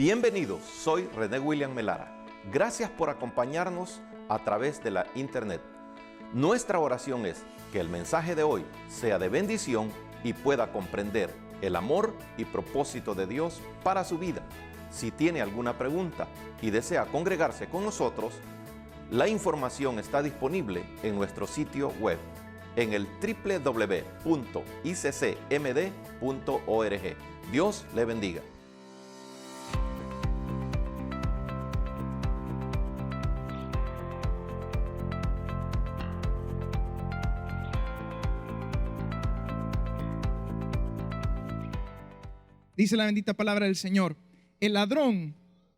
Bienvenidos, soy René William Melara. Gracias por acompañarnos a través de la internet. Nuestra oración es que el mensaje de hoy sea de bendición y pueda comprender el amor y propósito de Dios para su vida. Si tiene alguna pregunta y desea congregarse con nosotros, la información está disponible en nuestro sitio web en el www.iccmd.org. Dios le bendiga. Dice la bendita palabra del Señor: el ladrón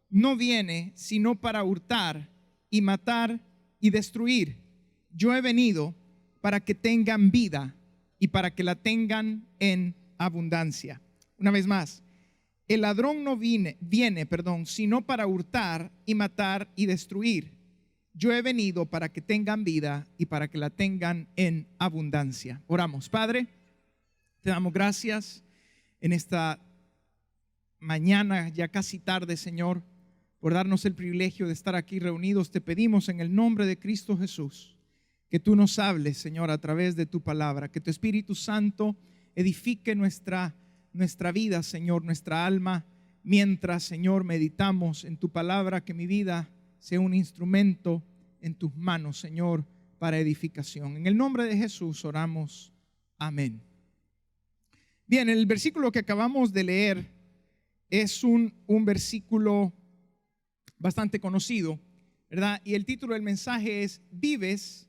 no viene sino para hurtar y matar y destruir. Yo he venido para que tengan vida y para que la tengan en abundancia. Una vez más, el ladrón no viene, sino para hurtar y matar y destruir. Yo he venido para que tengan vida y para que la tengan en abundancia. Oramos. Padre, te damos gracias en esta mañana, ya casi tarde, Señor, por darnos el privilegio de estar aquí reunidos. Te pedimos en el nombre de Cristo Jesús que tú nos hables, Señor, a través de tu palabra, que tu Espíritu Santo edifique nuestra vida, Señor, nuestra alma, mientras, Señor, meditamos en tu palabra. Que mi vida sea un instrumento en tus manos, Señor, para edificación. En el nombre de Jesús oramos. Amén. Bien, el versículo que acabamos de leer es un versículo bastante conocido, ¿verdad? Y el título del mensaje es: ¿vives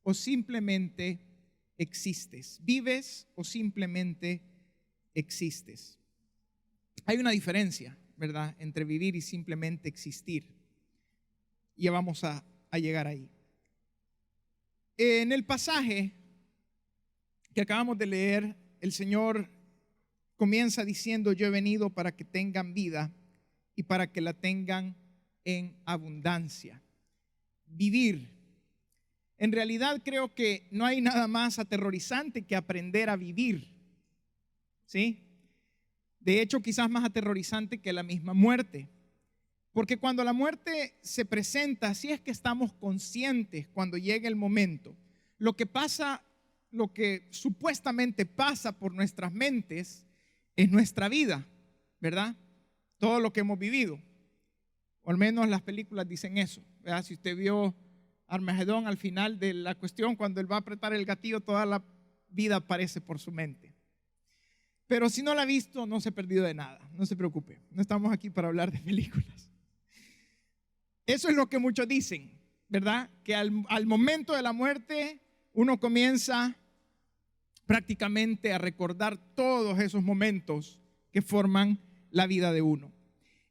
o simplemente existes? ¿Vives o simplemente existes? Hay una diferencia, ¿verdad?, entre vivir y simplemente existir. Y ya vamos a llegar ahí. En el pasaje que acabamos de leer, el Señor comienza diciendo: yo he venido para que tengan vida y para que la tengan en abundancia. Vivir. En realidad creo que no hay nada más aterrorizante que aprender a vivir, ¿sí? De hecho, quizás más aterrorizante que la misma muerte. Porque cuando la muerte se presenta, si es que estamos conscientes cuando llega el momento, lo que supuestamente pasa por nuestras mentes es nuestra vida, ¿verdad? Todo lo que hemos vivido, o al menos las películas dicen eso, ¿verdad? Si usted vio Armagedón, al final de la cuestión, cuando él va a apretar el gatillo, toda la vida aparece por su mente. Pero si no la ha visto, no se ha perdido de nada, no se preocupe, no estamos aquí para hablar de películas. Eso es lo que muchos dicen, ¿verdad? Que al momento de la muerte uno comienza prácticamente a recordar todos esos momentos que forman la vida de uno.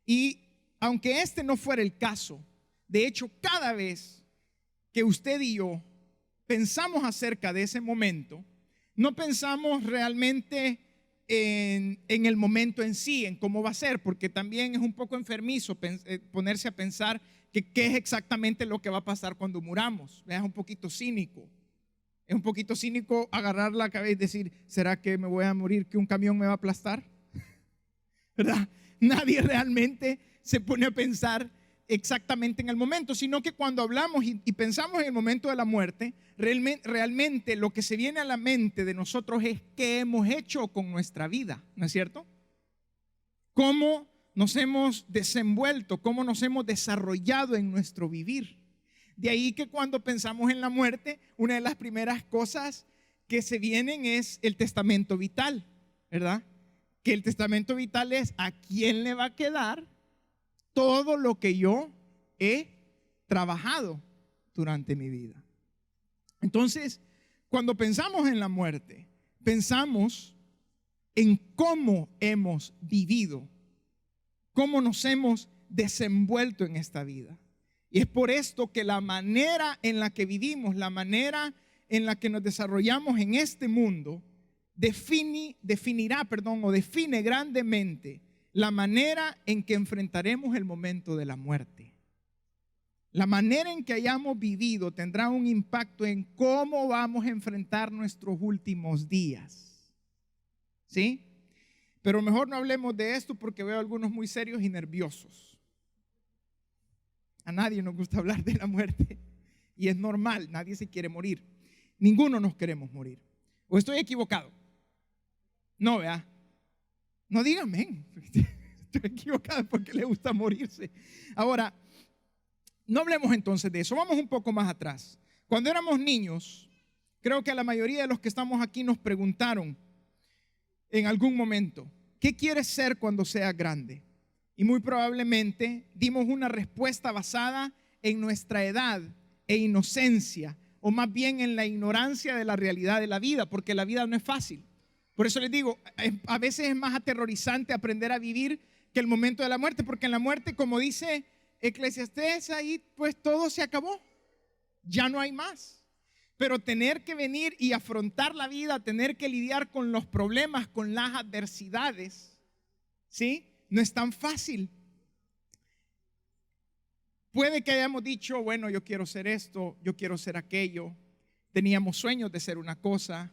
Y aunque este no fuera el caso, de hecho, cada vez que usted y yo pensamos acerca de ese momento, no pensamos realmente en el momento en sí, en cómo va a ser, porque también es un poco enfermizo ponerse a pensar que qué es exactamente lo que va a pasar cuando muramos. Es un poquito cínico. Es un poquito cínico agarrar la cabeza y decir: ¿será que me voy a morir, que un camión me va a aplastar? ¿Verdad? Nadie realmente se pone a pensar exactamente en el momento, sino que cuando hablamos y pensamos en el momento de la muerte, realmente lo que se viene a la mente de nosotros es qué hemos hecho con nuestra vida, ¿no es cierto? Cómo nos hemos desenvuelto, cómo nos hemos desarrollado en nuestro vivir. De ahí que cuando pensamos en la muerte, una de las primeras cosas que se vienen es el testamento vital, ¿verdad? Que el testamento vital es: ¿a quién le va a quedar todo lo que yo he trabajado durante mi vida? Entonces, cuando pensamos en la muerte, pensamos en cómo hemos vivido, cómo nos hemos desenvuelto en esta vida. Y es por esto que la manera en la que vivimos, la manera en la que nos desarrollamos en este mundo, define grandemente la manera en que enfrentaremos el momento de la muerte. La manera en que hayamos vivido tendrá un impacto en cómo vamos a enfrentar nuestros últimos días. ¿Sí? Pero mejor no hablemos de esto porque veo a algunos muy serios y nerviosos. A nadie nos gusta hablar de la muerte. Y es normal, nadie se quiere morir. Ninguno nos queremos morir. ¿O estoy equivocado? No, vea. No digan amén. Estoy equivocado porque le gusta morirse. Ahora, no hablemos entonces de eso. Vamos un poco más atrás. Cuando éramos niños, creo que a la mayoría de los que estamos aquí nos preguntaron en algún momento, ¿qué quieres ser cuando seas grande? Y muy probablemente dimos una respuesta basada en nuestra edad e inocencia, o más bien en la ignorancia de la realidad de la vida, porque la vida no es fácil. Por eso les digo, a veces es más aterrorizante aprender a vivir que el momento de la muerte, porque en la muerte, como dice Eclesiastés, ahí pues todo se acabó, ya no hay más. Pero tener que venir y afrontar la vida, tener que lidiar con los problemas, con las adversidades, ¿sí? No es tan fácil. Puede que hayamos dicho, bueno, yo quiero ser esto, yo quiero ser aquello. Teníamos sueños de ser una cosa,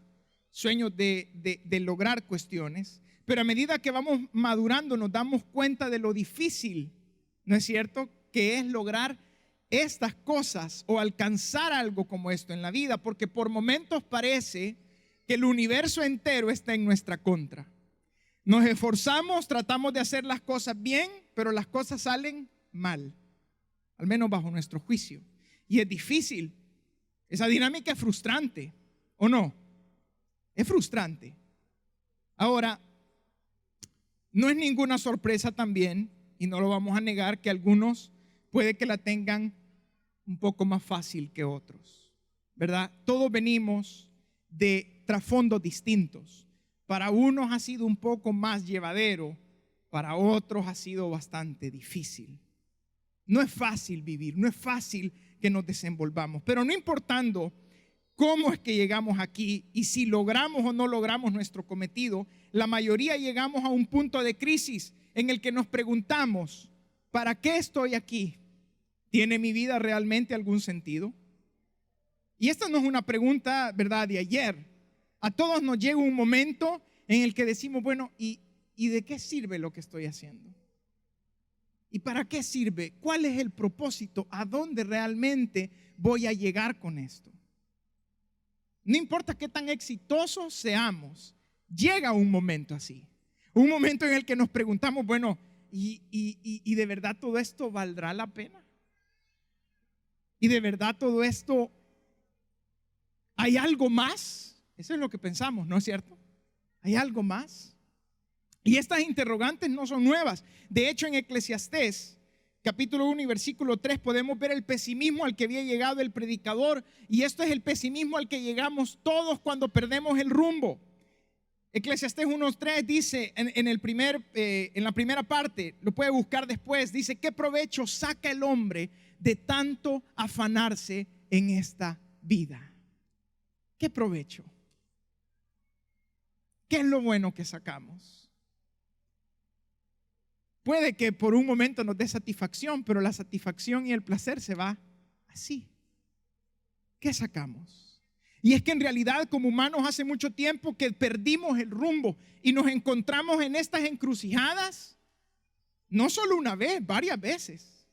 sueños de lograr cuestiones. Pero a medida que vamos madurando nos damos cuenta de lo difícil, ¿no es cierto?, que es lograr estas cosas o alcanzar algo como esto en la vida, porque por momentos parece que el universo entero está en nuestra contra. Nos esforzamos, tratamos de hacer las cosas bien, pero las cosas salen mal, al menos bajo nuestro juicio. Y es difícil. Esa dinámica es frustrante, ¿o no? Es frustrante. Ahora, no es ninguna sorpresa también, y no lo vamos a negar, que algunos puede que la tengan un poco más fácil que otros, ¿verdad? Todos venimos de trasfondos distintos. Para unos ha sido un poco más llevadero, para otros ha sido bastante difícil. No es fácil vivir, no es fácil que nos desenvolvamos, pero no importando cómo es que llegamos aquí y si logramos o no logramos nuestro cometido, la mayoría llegamos a un punto de crisis en el que nos preguntamos, ¿para qué estoy aquí? ¿Tiene mi vida realmente algún sentido? Y esta no es una pregunta, ¿verdad?, de ayer. A todos nos llega un momento en el que decimos, bueno, ¿y de qué sirve lo que estoy haciendo? ¿Y para qué sirve? ¿Cuál es el propósito? ¿A dónde realmente voy a llegar con esto? No importa qué tan exitosos seamos, llega un momento así. Un momento en el que nos preguntamos, bueno, ¿y de verdad todo esto valdrá la pena? ¿Y de verdad todo esto hay algo más? Eso es lo que pensamos, ¿no es cierto? ¿Hay algo más? Y estas interrogantes no son nuevas. De hecho, en Eclesiastés, capítulo 1 y versículo 3, podemos ver el pesimismo al que había llegado el predicador. Y esto es el pesimismo al que llegamos todos cuando perdemos el rumbo. Eclesiastés 1:3 dice en la primera parte, lo puede buscar después, dice, ¿qué provecho saca el hombre de tanto afanarse en esta vida? ¿Qué provecho? ¿Qué es lo bueno que sacamos? Puede que por un momento nos dé satisfacción, pero la satisfacción y el placer se va así. ¿Qué sacamos? Y es que en realidad como humanos hace mucho tiempo que perdimos el rumbo y nos encontramos en estas encrucijadas, no solo una vez, varias veces.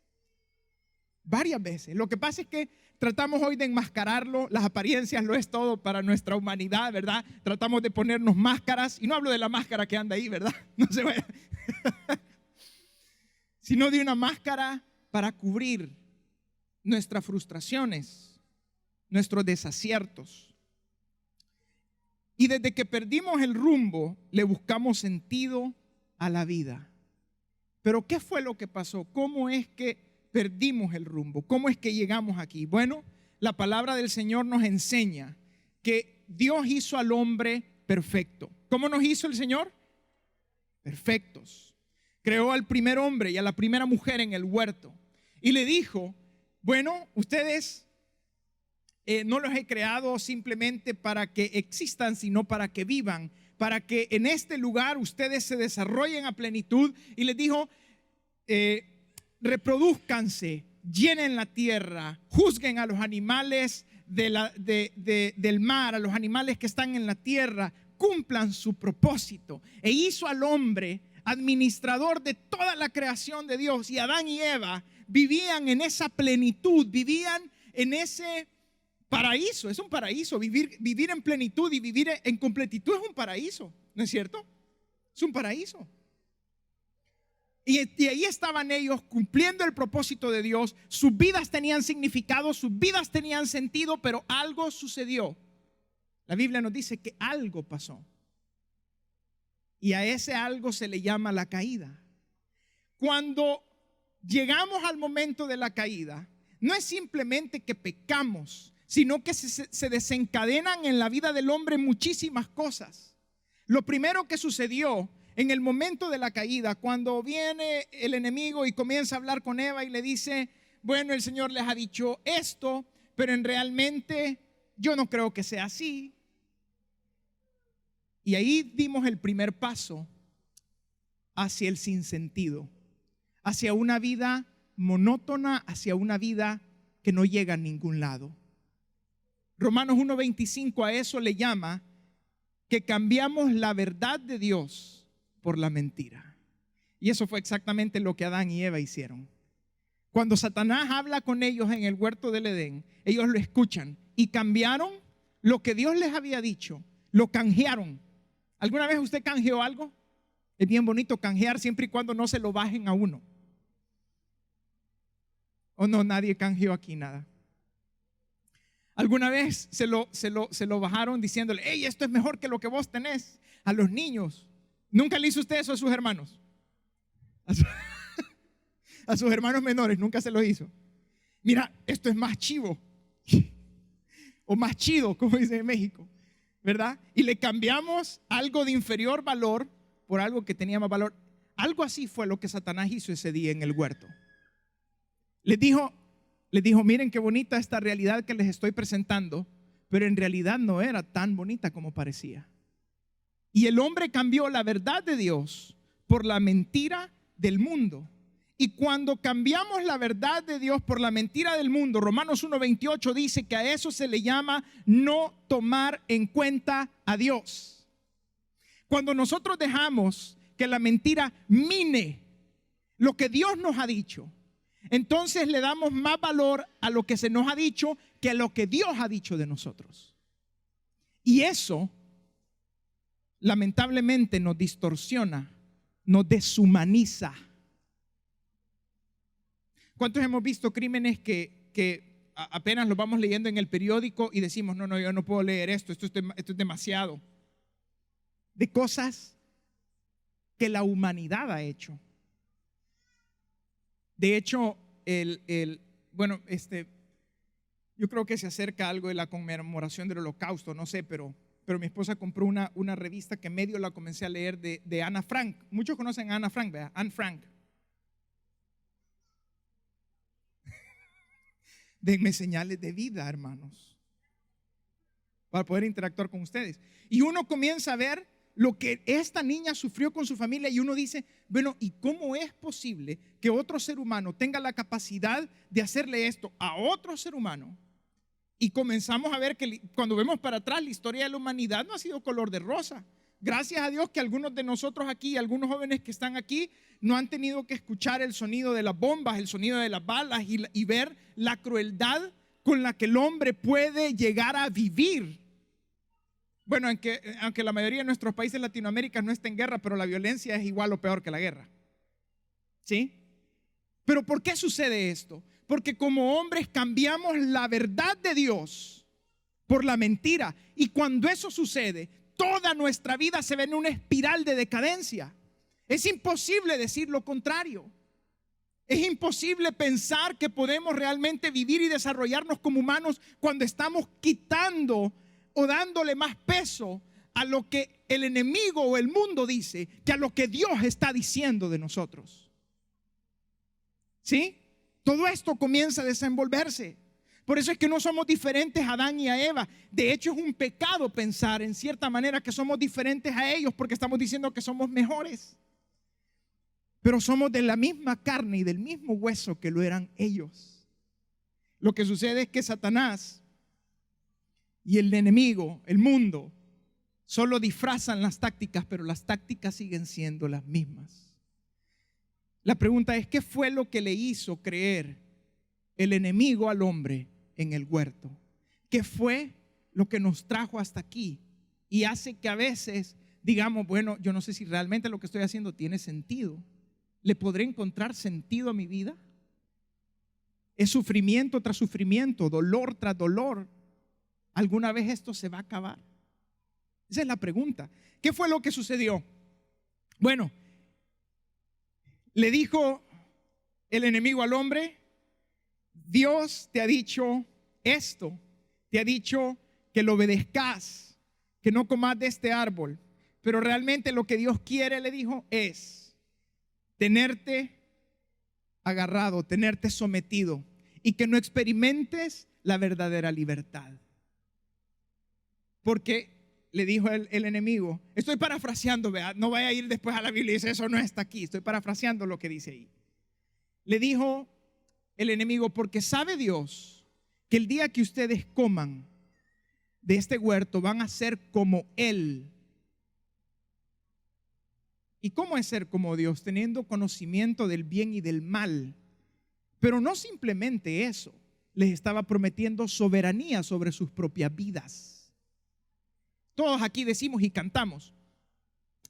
Varias veces. Lo que pasa es que tratamos hoy de enmascararlo, las apariencias lo es todo para nuestra humanidad, ¿verdad? Tratamos de ponernos máscaras, y no hablo de la máscara que anda ahí, ¿verdad? No se vaya. Sino de una máscara para cubrir nuestras frustraciones, nuestros desaciertos. Y desde que perdimos el rumbo, le buscamos sentido a la vida. Pero ¿qué fue lo que pasó? ¿Cómo es que perdimos el rumbo? ¿Cómo es que llegamos aquí? Bueno, la palabra del Señor nos enseña que Dios hizo al hombre perfecto. ¿Cómo nos hizo el Señor? Perfectos. Creó al primer hombre y a la primera mujer en el huerto y le dijo, bueno, ustedes no los he creado simplemente para que existan, sino para que vivan, para que en este lugar ustedes se desarrollen a plenitud. Y les dijo, reproduzcanse, llenen la tierra, juzguen a los animales del mar, a los animales que están en la tierra, cumplan su propósito. E hizo al hombre administrador de toda la creación de Dios. Y Adán y Eva vivían en esa plenitud, vivían en ese paraíso. Es un paraíso. Vivir en plenitud y vivir en completitud es un paraíso, ¿no es cierto? Es un paraíso. Y ahí estaban ellos cumpliendo el propósito de Dios. Sus vidas tenían significado, sus vidas tenían sentido, pero algo sucedió. La Biblia nos dice que algo pasó. Y a ese algo se le llama la caída. Cuando llegamos al momento de la caída, no es simplemente que pecamos, sino que se desencadenan en la vida del hombre muchísimas cosas. Lo primero que sucedió en el momento de la caída, cuando viene el enemigo y comienza a hablar con Eva y le dice, bueno, el Señor les ha dicho esto, pero realmente yo no creo que sea así. Y ahí dimos el primer paso hacia el sinsentido, hacia una vida monótona, hacia una vida que no llega a ningún lado. Romanos 1:25 a eso le llama que cambiamos la verdad de Dios por la mentira. Y eso fue exactamente lo que Adán y Eva hicieron. Cuando Satanás habla con ellos en el huerto del Edén, ellos lo escuchan y cambiaron lo que Dios les había dicho, lo canjearon. ¿Alguna vez usted canjeó algo? Es bien bonito canjear siempre y cuando no se lo bajen a uno. ¿O no? Nadie canjeó aquí nada. ¿Alguna vez se lo bajaron diciéndole, hey, esto es mejor que lo que vos tenés? A los niños. ¿Nunca le hizo usted eso a sus hermanos? A sus hermanos menores, nunca se lo hizo. Mira, esto es más chivo. O más chido, como dicen en México, ¿verdad? Y le cambiamos algo de inferior valor por algo que tenía más valor. Algo así fue lo que Satanás hizo ese día en el huerto. Les dijo, miren qué bonita esta realidad que les estoy presentando, pero en realidad no era tan bonita como parecía. Y el hombre cambió la verdad de Dios por la mentira del mundo. Y cuando cambiamos la verdad de Dios por la mentira del mundo, Romanos 1:28 dice que a eso se le llama no tomar en cuenta a Dios. Cuando nosotros dejamos que la mentira mine lo que Dios nos ha dicho, entonces le damos más valor a lo que se nos ha dicho que a lo que Dios ha dicho de nosotros. Y eso lamentablemente nos distorsiona, nos deshumaniza. ¿Cuántos hemos visto crímenes que apenas los vamos leyendo en el periódico y decimos, no, yo no puedo leer esto es demasiado? De cosas que la humanidad ha hecho. De hecho, yo creo que se acerca algo de la conmemoración del Holocausto, no sé, pero mi esposa compró una revista que medio la comencé a leer de Ana Frank. Muchos conocen a Ana Frank, ¿verdad? Anne Frank. Denme señales de vida, hermanos, para poder interactuar con ustedes. Y uno comienza a ver lo que esta niña sufrió con su familia y uno dice, bueno, ¿y cómo es posible que otro ser humano tenga la capacidad de hacerle esto a otro ser humano? Y comenzamos a ver que cuando vemos para atrás la historia de la humanidad no ha sido color de rosa. Gracias a Dios que algunos de nosotros aquí, algunos jóvenes que están aquí, no han tenido que escuchar el sonido de las bombas, el sonido de las balas y ver la crueldad con la que el hombre puede llegar a vivir. Bueno, aunque la mayoría de nuestros países de Latinoamérica no está en guerra, pero la violencia es igual o peor que la guerra. ¿Sí? Pero ¿por qué sucede esto? Porque como hombres cambiamos la verdad de Dios por la mentira. Y cuando eso sucede, toda nuestra vida se ve en una espiral de decadencia. Es imposible decir lo contrario. Es imposible pensar que podemos realmente vivir y desarrollarnos como humanos cuando estamos quitando o dándole más peso a lo que el enemigo o el mundo dice que a lo que Dios está diciendo de nosotros. ¿Sí? Todo esto comienza a desenvolverse. Por eso es que no somos diferentes a Adán y a Eva. De hecho, es un pecado pensar en cierta manera que somos diferentes a ellos porque estamos diciendo que somos mejores. Pero somos de la misma carne y del mismo hueso que lo eran ellos. Lo que sucede es que Satanás y el enemigo, el mundo, Solo disfrazan las tácticas, pero las tácticas siguen siendo las mismas. La pregunta es, ¿qué fue lo que le hizo creer el enemigo al hombre en el huerto? ¿Qué fue lo que nos trajo hasta aquí? Y hace que a veces digamos, bueno, yo no sé si realmente lo que estoy haciendo tiene sentido. ¿Le podré encontrar sentido a mi vida? ¿Es sufrimiento tras sufrimiento, dolor tras dolor? ¿Alguna vez esto se va a acabar? Esa es la pregunta. ¿Qué fue lo que sucedió? Bueno, le dijo el enemigo al hombre: Dios te ha dicho esto, te ha dicho que lo obedezcas, que no comas de este árbol, pero realmente lo que Dios quiere, le dijo, es tenerte agarrado, tenerte sometido y que no experimentes la verdadera libertad. Porque le dijo el enemigo, estoy parafraseando, ¿verdad? No vaya a ir después a la Biblia y dice, eso no está aquí, estoy parafraseando lo que dice ahí. Le dijo el enemigo, porque sabe Dios que el día que ustedes coman de este huerto van a ser como Él. ¿Y cómo es ser como Dios? Teniendo conocimiento del bien y del mal. Pero no simplemente eso, les estaba prometiendo soberanía sobre sus propias vidas. Todos aquí decimos y cantamos.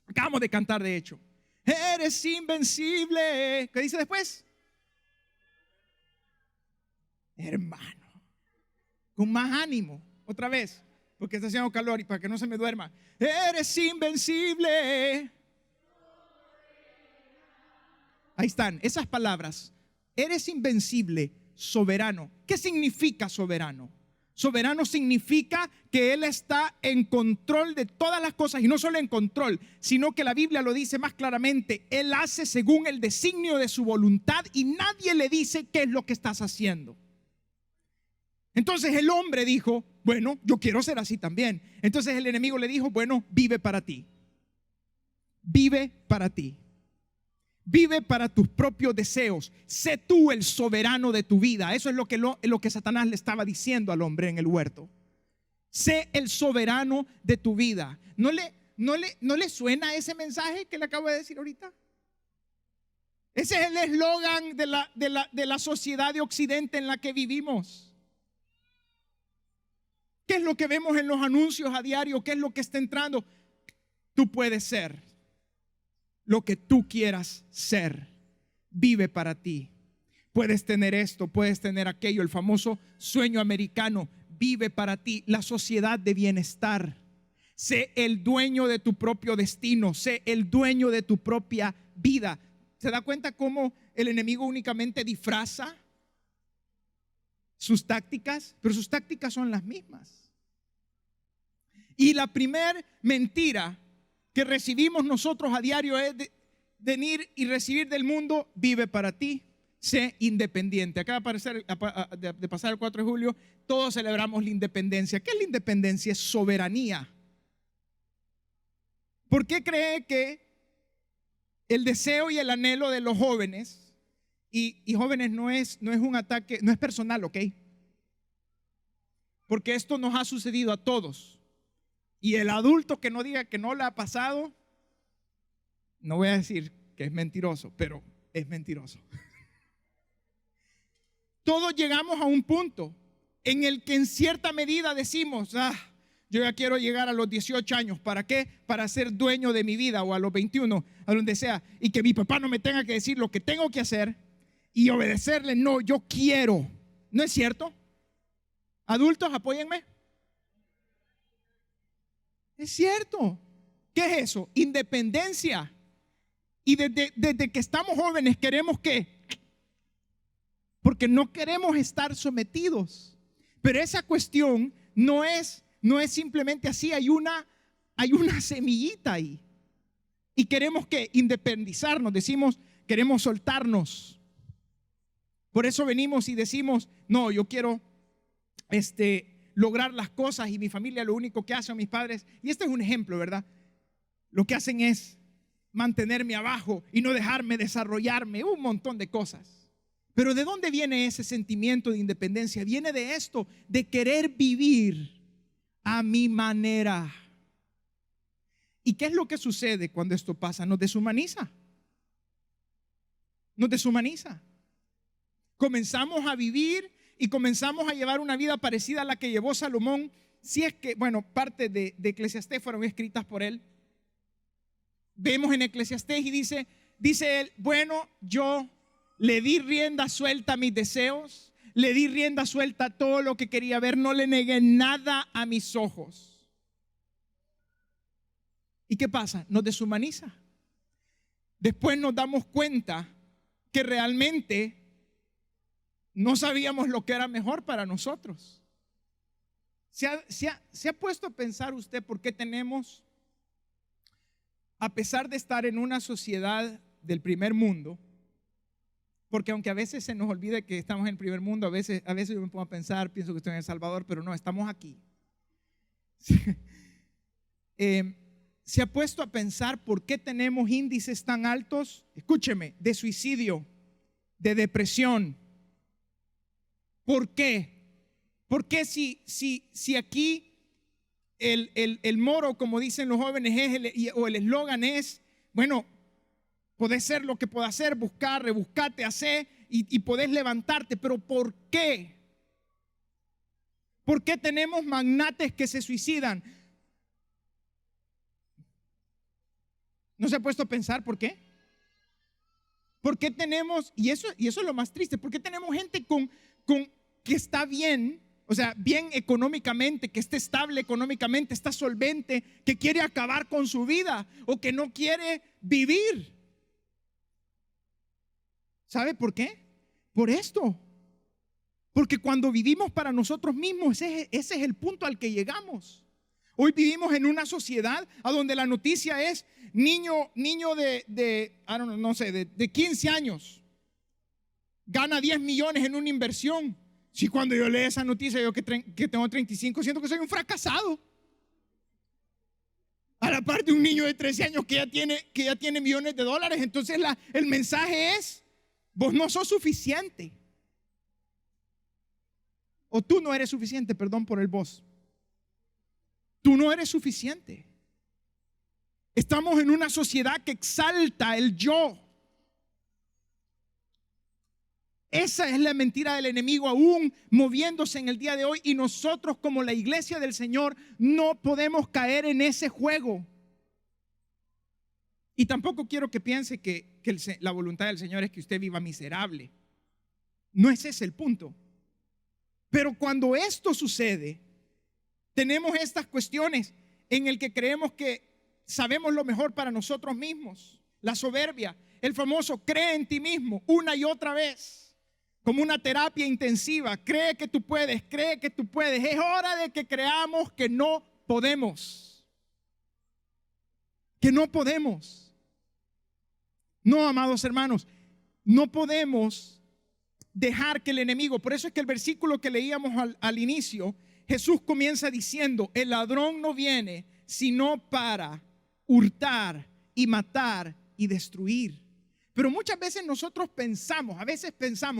Acabamos de cantar, de hecho. Eres invencible. ¿Qué dice después? Hermano, con más ánimo, otra vez, porque está haciendo calor y para que no se me duerma. Eres invencible. Ahí están, esas palabras. Eres invencible, soberano. ¿Qué significa soberano? Soberano significa que Él está en control de todas las cosas, y no solo en control, sino que la Biblia lo dice más claramente. Él hace según el designio de su voluntad y nadie le dice qué es lo que estás haciendo. Entonces el hombre dijo, bueno, yo quiero ser así también. Entonces el enemigo le dijo, bueno, vive para ti. Vive para ti. Vive para tus propios deseos. Sé tú el soberano de tu vida. Eso es lo que Satanás le estaba diciendo al hombre en el huerto. Sé el soberano de tu vida. ¿No le suena ese mensaje que le acabo de decir ahorita? Ese es el eslogan de la sociedad de Occidente en la que vivimos. ¿Qué es lo que vemos en los anuncios a diario? ¿Qué es lo que está entrando? Tú puedes ser lo que tú quieras ser. Vive para ti. Puedes tener esto, puedes tener aquello. El famoso sueño americano. Vive para ti. La sociedad de bienestar. Sé el dueño de tu propio destino. Sé el dueño de tu propia vida. ¿Se da cuenta cómo el enemigo únicamente disfraza sus tácticas? Pero sus tácticas son las mismas. Y la primer mentira que recibimos nosotros a diario es venir y recibir del mundo: vive para ti, sé independiente. Acaba de pasar el 4 de julio, todos celebramos la independencia. ¿Qué es la independencia? Es soberanía. ¿Por qué cree que el deseo y el anhelo de los jóvenes, y jóvenes no es un ataque, no es personal, ¿ok? Porque esto nos ha sucedido a todos. Y el adulto que no diga que no le ha pasado, no voy a decir que es mentiroso, pero es mentiroso. Todos llegamos a un punto en el que en cierta medida decimos, yo ya quiero llegar a los 18 años. ¿Para qué? Para ser dueño de mi vida, o a los 21, a donde sea, y que mi papá no me tenga que decir lo que tengo que hacer y obedecerle. No, yo quiero. ¿No es cierto? Adultos, apóyenme. Es cierto. ¿Qué es eso? Independencia. Y desde que estamos jóvenes queremos que, porque no queremos estar sometidos. Pero esa cuestión no es simplemente así. Hay una semillita ahí. Y queremos que independizarnos. Decimos, queremos soltarnos. Por eso venimos y decimos, no, yo quiero lograr las cosas, y mi familia lo único que hace, o mis padres, y este es un ejemplo, ¿verdad? Lo que hacen es mantenerme abajo y no dejarme desarrollarme, un montón de cosas. Pero ¿de dónde viene ese sentimiento de independencia? Viene de esto, de querer vivir a mi manera. ¿Y qué es lo que sucede cuando esto pasa? Nos deshumaniza. Nos deshumaniza. Comenzamos a vivir y comenzamos a llevar una vida parecida a la que llevó Salomón. Si es que, bueno, parte de Eclesiastés fueron escritas por él. Vemos en Eclesiastés y dice él, bueno, yo le di rienda suelta a mis deseos, le di rienda suelta a todo lo que quería ver, no le negué nada a mis ojos. ¿Y qué pasa? Nos deshumaniza. Después nos damos cuenta que realmente no sabíamos lo que era mejor para nosotros. ¿Se ha puesto a pensar usted por qué tenemos, a pesar de estar en una sociedad del primer mundo, porque aunque a veces se nos olvide que estamos en el primer mundo, a veces yo me pongo a pensar, pienso que estoy en El Salvador, pero no, estamos aquí. ¿Se ha puesto a pensar por qué tenemos índices tan altos? Escúcheme, de suicidio, de depresión. ¿Por qué? Porque si aquí el moro, como dicen los jóvenes, o el eslogan es, bueno, podés ser lo que puedas hacer, buscar, rebuscate, hacer y podés levantarte, pero ¿por qué? ¿Por qué tenemos magnates que se suicidan? ¿No se ha puesto a pensar por qué? ¿Por qué tenemos, y eso es lo más triste, por qué tenemos gente que está bien, o sea, bien económicamente, que está estable económicamente, está solvente, que quiere acabar con su vida o que no quiere vivir? ¿Sabe por qué? Por esto. Porque cuando vivimos para nosotros mismos, ese es el punto al que llegamos. Hoy vivimos en una sociedad a donde la noticia es niño de 15 años gana 10 millones en una inversión. Si cuando yo leo esa noticia, yo que tengo 35, siento que soy un fracasado. A la par de un niño de 13 años que ya tiene millones de dólares. Entonces el mensaje es, vos no sos suficiente. O tú no eres suficiente, perdón por el vos. Tú no eres suficiente. Estamos en una sociedad que exalta el yo. Esa es la mentira del enemigo aún moviéndose en el día de hoy, y nosotros como la iglesia del Señor no podemos caer en ese juego. Y tampoco quiero que piense que la voluntad del Señor es que usted viva miserable. No es ese el punto. Pero cuando esto sucede, tenemos estas cuestiones en el que creemos que sabemos lo mejor para nosotros mismos. La soberbia, el famoso cree en ti mismo una y otra vez, como una terapia intensiva. Cree que tú puedes, cree que tú puedes. Es hora de que creamos que no podemos. Que no podemos. No, amados hermanos, no podemos dejar que el enemigo, por eso es que el versículo que leíamos al inicio, Jesús comienza diciendo, el ladrón no viene sino para hurtar y matar y destruir. Pero muchas veces nosotros pensamos,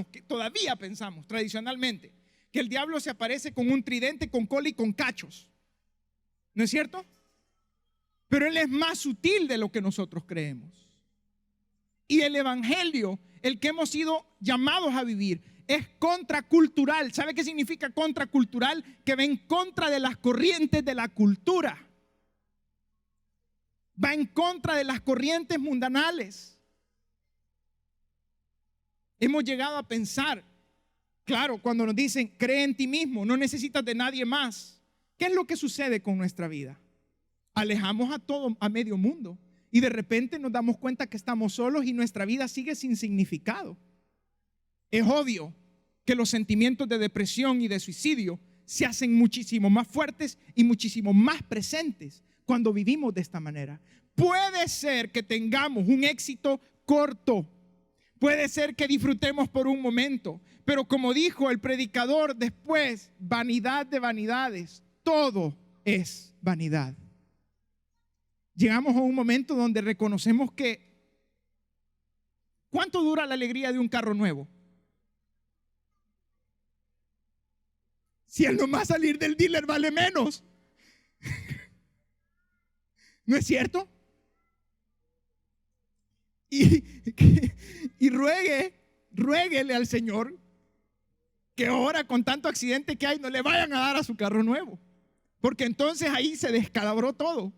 que todavía pensamos tradicionalmente, que el diablo se aparece con un tridente, con cola y con cachos. ¿No es cierto? Pero él es más sutil de lo que nosotros creemos. Y el evangelio, el que hemos sido llamados a vivir, es contracultural. ¿Sabe qué significa contracultural? Que va en contra de las corrientes de la cultura. Va en contra de las corrientes mundanales. Hemos llegado a pensar, claro, cuando nos dicen cree en ti mismo, no necesitas de nadie más. ¿Qué es lo que sucede con nuestra vida? Alejamos a medio mundo y de repente nos damos cuenta que estamos solos y nuestra vida sigue sin significado. Es obvio que los sentimientos de depresión y de suicidio se hacen muchísimo más fuertes y muchísimo más presentes cuando vivimos de esta manera. Puede ser que tengamos un éxito corto, puede ser que disfrutemos por un momento, pero como dijo el predicador después, vanidad de vanidades, todo es vanidad. Llegamos a un momento donde reconocemos que ¿cuánto dura la alegría de un carro nuevo? Si el nomás salir del dealer vale menos. ¿No es cierto? Y ruéguele al Señor que ahora con tanto accidente que hay no le vayan a dar a su carro nuevo, porque entonces ahí se descalabró todo.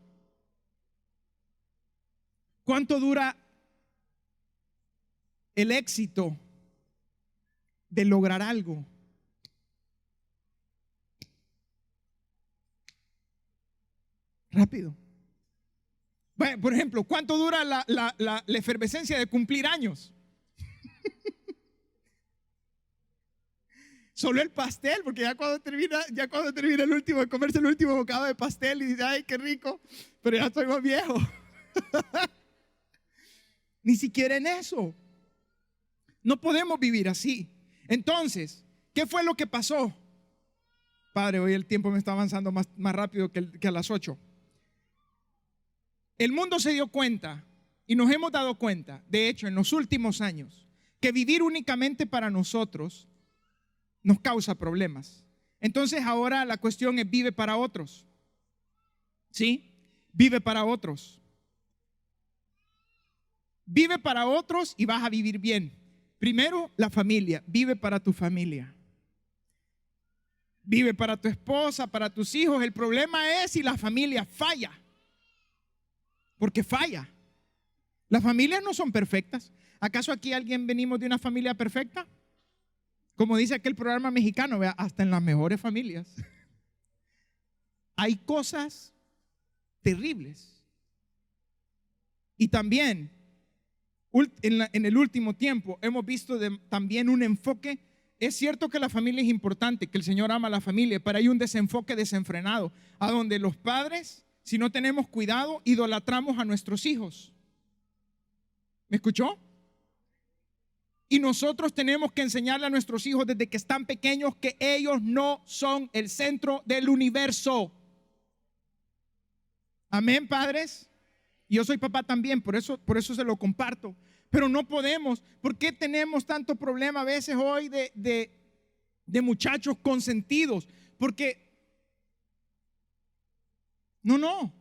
¿Cuánto dura el éxito de lograr algo? Rápido. Bueno, por ejemplo, ¿cuánto dura la efervescencia de cumplir años? Solo el pastel, porque ya cuando termina el último, de comerse el último bocado de pastel y dice, ay, qué rico, pero ya estoy más viejo. Ni siquiera en eso. No podemos vivir así. Entonces, ¿qué fue lo que pasó? Padre, hoy el tiempo me está avanzando más rápido que a las 8. El mundo se dio cuenta y nos hemos dado cuenta, de hecho, en los últimos años, que vivir únicamente para nosotros nos causa problemas. Entonces ahora la cuestión es vive para otros. ¿Sí? Vive para otros. Vive para otros y vas a vivir bien. Primero, la familia. Vive para tu familia. Vive para tu esposa, para tus hijos. El problema es si la familia falla. Porque falla. Las familias no son perfectas. ¿Acaso aquí alguien venimos de una familia perfecta? Como dice aquel programa mexicano, vea, hasta en las mejores familias hay cosas terribles. Y también en el último tiempo hemos visto también un enfoque. Es cierto que la familia es importante, que el Señor ama a la familia, pero hay un desenfoque desenfrenado, a donde los padres, si no tenemos cuidado, idolatramos a nuestros hijos. ¿Me escuchó? Y nosotros tenemos que enseñarle a nuestros hijos desde que están pequeños que ellos no son el centro del universo. Amén, padres. Y yo soy papá también, por eso se lo comparto. Pero no podemos. ¿Por qué tenemos tanto problema a veces hoy de muchachos consentidos? Porque no.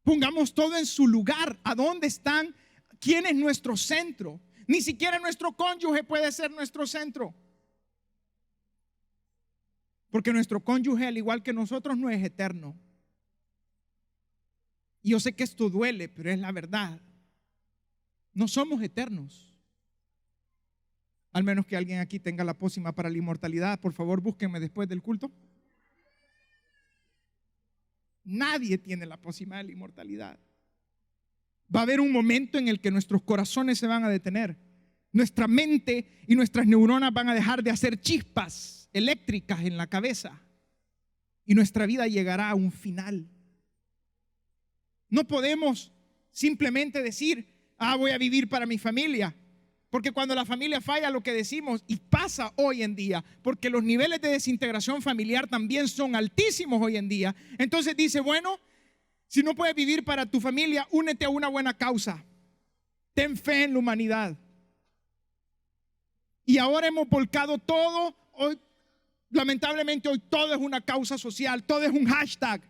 Pongamos todo en su lugar. ¿A dónde están? ¿Quién es nuestro centro? Ni siquiera nuestro cónyuge puede ser nuestro centro. Porque nuestro cónyuge, al igual que nosotros, no es eterno. Y yo sé que esto duele, pero es la verdad. No somos eternos. Al menos que alguien aquí tenga la pócima para la inmortalidad. Por favor, búsquenme después del culto. Nadie tiene la pócima de la inmortalidad. Va a haber un momento en el que nuestros corazones se van a detener. Nuestra mente y nuestras neuronas van a dejar de hacer chispas eléctricas en la cabeza. Y nuestra vida llegará a un final. No podemos simplemente decir, voy a vivir para mi familia. Porque cuando la familia falla, lo que decimos, y pasa hoy en día, porque los niveles de desintegración familiar también son altísimos hoy en día. Entonces dice, bueno, si no puedes vivir para tu familia, únete a una buena causa. Ten fe en la humanidad. Y ahora hemos volcado todo. Hoy, lamentablemente, hoy todo es una causa social, todo es un hashtag.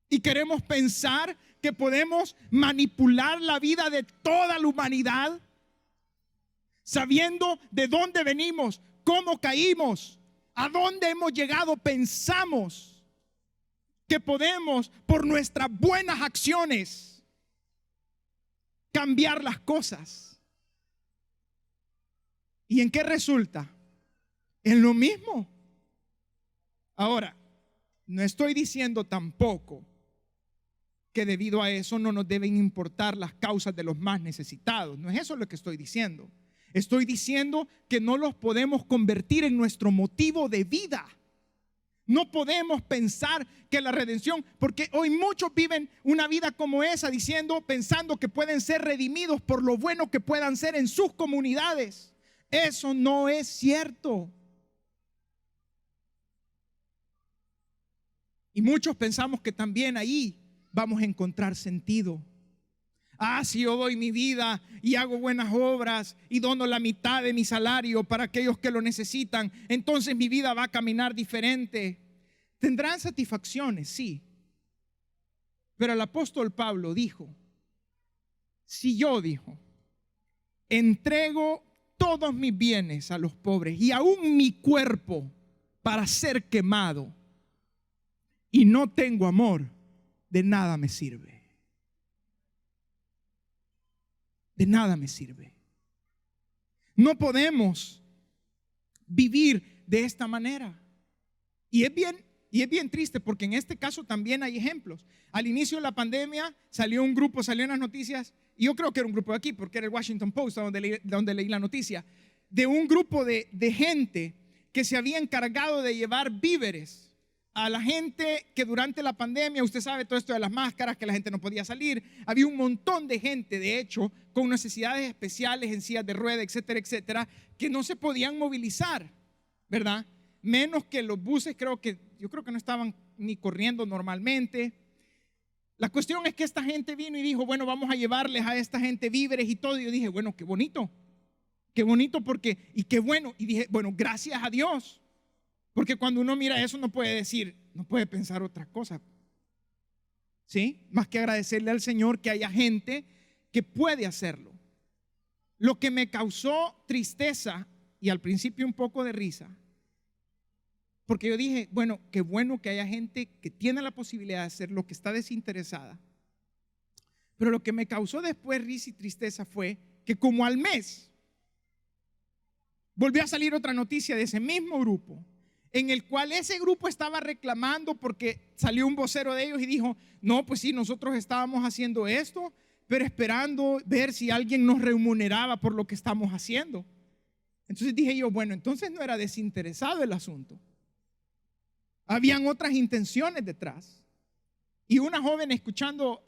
Y queremos pensar que podemos manipular la vida de toda la humanidad, sabiendo de dónde venimos, cómo caímos, a dónde hemos llegado. Pensamos que podemos, por nuestras buenas acciones, cambiar las cosas. ¿Y en qué resulta? En lo mismo. Ahora, no estoy diciendo tampoco que debido a eso no nos deben importar las causas de los más necesitados. No es eso lo que estoy diciendo. Estoy diciendo que no los podemos convertir en nuestro motivo de vida. No podemos pensar que la redención, porque hoy muchos viven una vida como esa, pensando que pueden ser redimidos por lo bueno que puedan ser en sus comunidades. Eso no es cierto. Y muchos pensamos que también ahí vamos a encontrar sentido. Si yo doy mi vida y hago buenas obras y dono la mitad de mi salario para aquellos que lo necesitan, entonces mi vida va a caminar diferente. Tendrán satisfacciones, sí, Pero el apóstol Pablo dijo, si yo, dijo, entrego todos mis bienes a los pobres y aún mi cuerpo para ser quemado y no tengo amor, de nada me sirve. De nada me sirve. No podemos vivir de esta manera. Y es bien triste porque en este caso también hay ejemplos. Al inicio de la pandemia salió un grupo, salió en las noticias, y yo creo que era un grupo de aquí porque era el Washington Post donde leí la noticia, de un grupo de gente que se había encargado de llevar víveres a la gente que durante la pandemia, usted sabe todo esto de las máscaras, que la gente no podía salir. Había un montón de gente, de hecho, con necesidades especiales en sillas de ruedas, etcétera, etcétera, que no se podían movilizar, ¿verdad? Menos que los buses, yo creo que no estaban ni corriendo normalmente. La cuestión es que esta gente vino y dijo, bueno, vamos a llevarles a esta gente víveres y todo. Y yo dije, bueno, qué bonito porque, y qué bueno. Y dije, bueno, gracias a Dios. Porque cuando uno mira eso no puede pensar otra cosa, ¿sí? Más que agradecerle al Señor que haya gente que puede hacerlo. Lo que me causó tristeza y al principio un poco de risa, porque yo dije, bueno, qué bueno que haya gente que tiene la posibilidad de hacerlo, que está desinteresada. Pero lo que me causó después risa y tristeza fue que como al mes volvió a salir otra noticia de ese mismo grupo, en el cual ese grupo estaba reclamando porque salió un vocero de ellos y dijo, no, pues sí, nosotros estábamos haciendo esto, pero esperando ver si alguien nos remuneraba por lo que estamos haciendo. Entonces dije yo, bueno, entonces no era desinteresado el asunto. Habían otras intenciones detrás. Y una joven, escuchando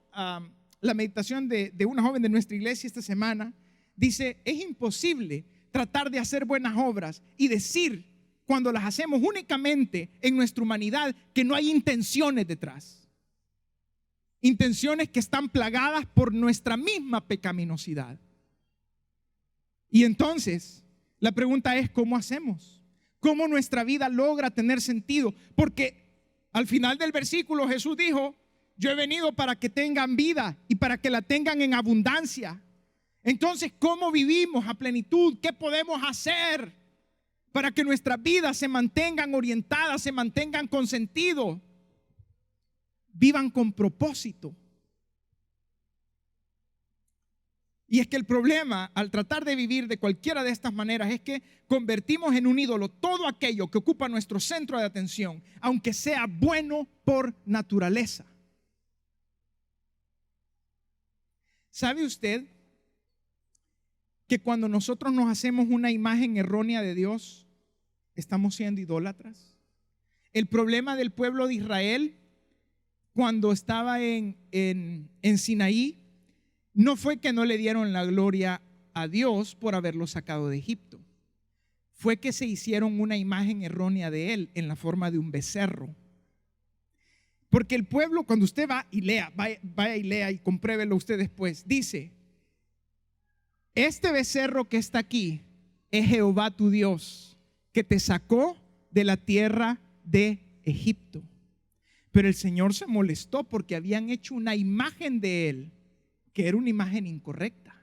la meditación de una joven de nuestra iglesia esta semana, dice, es imposible tratar de hacer buenas obras y decir cuando las hacemos únicamente en nuestra humanidad que no hay intenciones detrás. Intenciones que están plagadas por nuestra misma pecaminosidad. Y entonces la pregunta es, ¿cómo hacemos? ¿Cómo nuestra vida logra tener sentido? Porque al final del versículo Jesús dijo, yo he venido para que tengan vida y para que la tengan en abundancia. Entonces, ¿cómo vivimos a plenitud? ¿Qué podemos hacer para que nuestras vidas se mantengan orientadas, se mantengan con sentido, vivan con propósito? Y es que el problema al tratar de vivir de cualquiera de estas maneras es que convertimos en un ídolo todo aquello que ocupa nuestro centro de atención, aunque sea bueno por naturaleza. ¿Sabe usted que cuando nosotros nos hacemos una imagen errónea de Dios, estamos siendo idólatras? El problema del pueblo de Israel cuando estaba en Sinaí no fue que no le dieron la gloria a Dios por haberlo sacado de Egipto. Fue que se hicieron una imagen errónea de él en la forma de un becerro. Porque el pueblo, cuando usted va y lea, vaya y lea y compruébelo usted después, dice, este becerro que está aquí es Jehová tu Dios, que te sacó de la tierra de Egipto. Pero el Señor se molestó porque habían hecho una imagen de él que era una imagen incorrecta.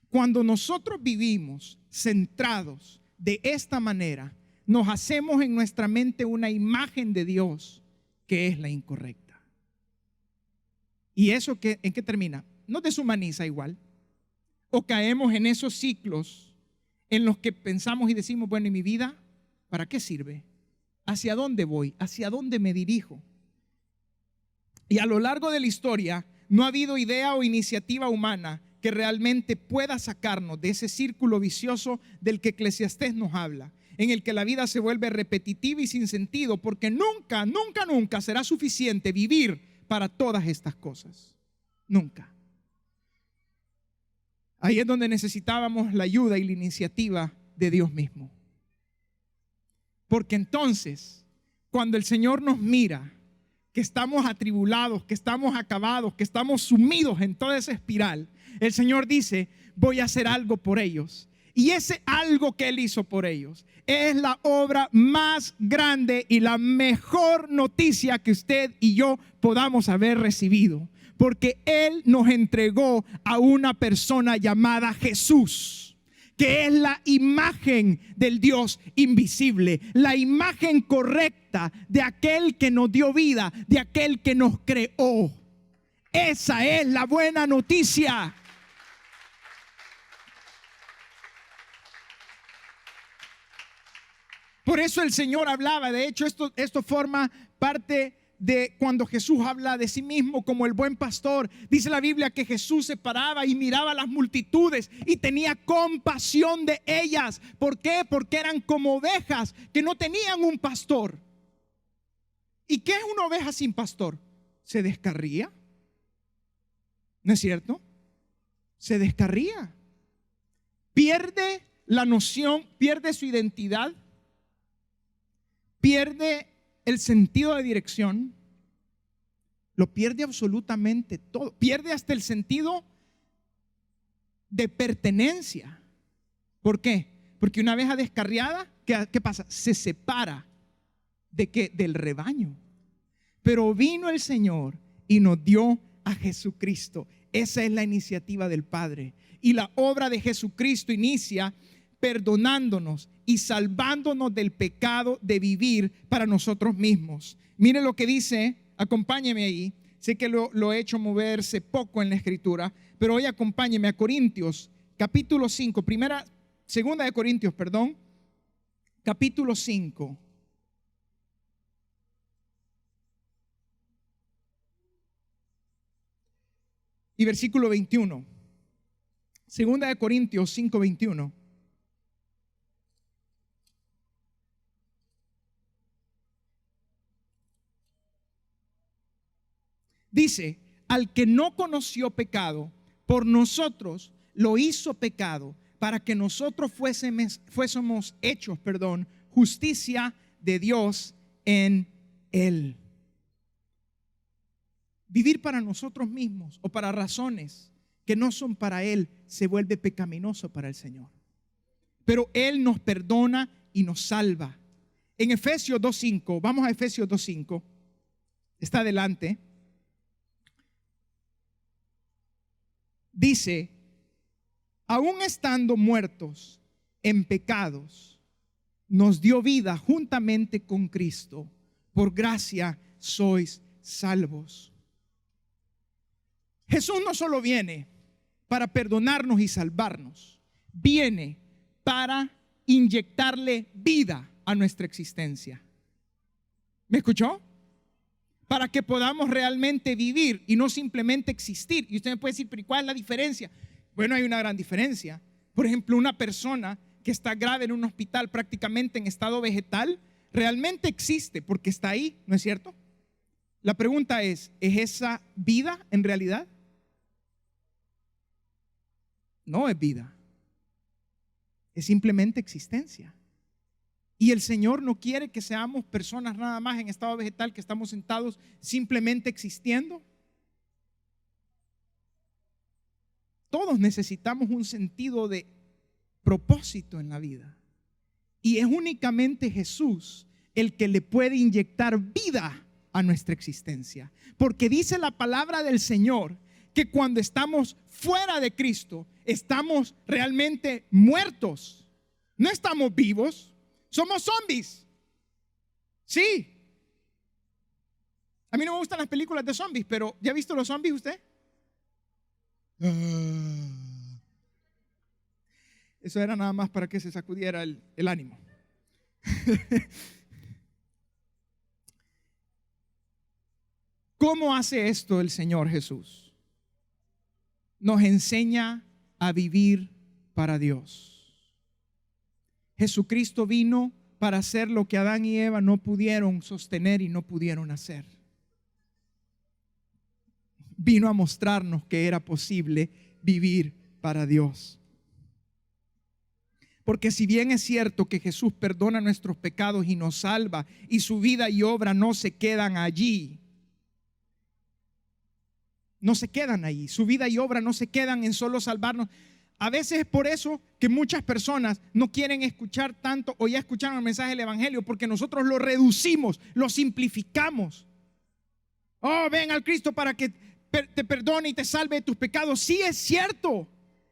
Cuando nosotros vivimos centrados de esta manera, nos hacemos en nuestra mente una imagen de Dios que es la incorrecta. ¿Y eso en qué termina? Nos deshumaniza igual. O caemos en esos ciclos en los que pensamos y decimos, bueno, ¿y mi vida para qué sirve? ¿Hacia dónde voy? ¿Hacia dónde me dirijo? Y a lo largo de la historia no ha habido idea o iniciativa humana que realmente pueda sacarnos de ese círculo vicioso del que Eclesiastés nos habla, en el que la vida se vuelve repetitiva y sin sentido, porque nunca, nunca, nunca será suficiente vivir para todas estas cosas. Nunca. Ahí es donde necesitábamos la ayuda y la iniciativa de Dios mismo. Porque entonces, cuando el Señor nos mira, que estamos atribulados, que estamos acabados, que estamos sumidos en toda esa espiral, el Señor dice, voy a hacer algo por ellos. Y ese algo que Él hizo por ellos es la obra más grande y la mejor noticia que usted y yo podamos haber recibido. Porque Él nos entregó a una persona llamada Jesús, que es la imagen del Dios invisible, la imagen correcta de aquel que nos dio vida, de aquel que nos creó. Esa es la buena noticia. Por eso el Señor hablaba, de hecho esto forma parte de cuando Jesús habla de sí mismo como el buen pastor. Dice la Biblia que Jesús se paraba y miraba a las multitudes y tenía compasión de ellas. ¿Por qué? Porque eran como ovejas que no tenían un pastor. ¿Y qué es una oveja sin pastor? Se descarría. ¿No es cierto? Se descarría. Pierde la noción, pierde su identidad, pierde el sentido de dirección, lo pierde absolutamente todo, pierde hasta el sentido de pertenencia. ¿Por qué? Porque una oveja descarriada, ¿qué pasa? Se separa de qué, del rebaño. Pero vino el Señor y nos dio a Jesucristo. Esa es la iniciativa del Padre. Y la obra de Jesucristo inicia perdonándonos y salvándonos del pecado de vivir para nosotros mismos. Mire lo que dice, acompáñeme ahí. Sé que lo he hecho moverse poco en la escritura, pero hoy acompáñeme a Corintios, capítulo 5, segunda de Corintios, capítulo 5. Y versículo 21. Segunda de Corintios 5, 21. Dice, al que no conoció pecado, por nosotros lo hizo pecado, para que nosotros fuésemos hechos, justicia de Dios en él. Vivir para nosotros mismos o para razones que no son para Él se vuelve pecaminoso para el Señor. Pero Él nos perdona y nos salva. En Efesios 2:5, vamos a Efesios 2:5, está adelante. Dice, aún estando muertos en pecados, nos dio vida juntamente con Cristo. Por gracia sois salvos. Jesús no solo viene para perdonarnos y salvarnos, viene para inyectarle vida a nuestra existencia. ¿Me escuchó? Para que podamos realmente vivir y no simplemente existir. Y usted me puede decir, pero ¿cuál es la diferencia? Bueno, hay una gran diferencia. Por ejemplo, una persona que está grave en un hospital prácticamente en estado vegetal, realmente existe porque está ahí, ¿no es cierto? La pregunta ¿es esa vida en realidad? No es vida, es simplemente existencia. Y el Señor no quiere que seamos personas nada más en estado vegetal, que estamos sentados simplemente existiendo. Todos necesitamos un sentido de propósito en la vida. Y es únicamente Jesús el que le puede inyectar vida a nuestra existencia. Porque dice la palabra del Señor que cuando estamos fuera de Cristo, estamos realmente muertos. No estamos vivos, somos zombies. Sí. A mí no me gustan las películas de zombies, pero ¿ya ha visto los zombies usted? Eso era nada más para que se sacudiera el ánimo. ¿Cómo hace esto el Señor Jesús? Nos enseña a vivir para Dios. Jesucristo vino para hacer lo que Adán y Eva no pudieron sostener y no pudieron hacer. Vino a mostrarnos que era posible vivir para Dios. Porque si bien es cierto que Jesús perdona nuestros pecados y nos salva, y su vida y obra no se quedan allí, no se quedan ahí, su vida y obra no se quedan en solo salvarnos. A veces es por eso que muchas personas no quieren escuchar tanto o ya escucharon el mensaje del evangelio, porque nosotros lo reducimos, lo simplificamos. Oh, ven al Cristo para que te perdone y te salve de tus pecados. Sí, es cierto,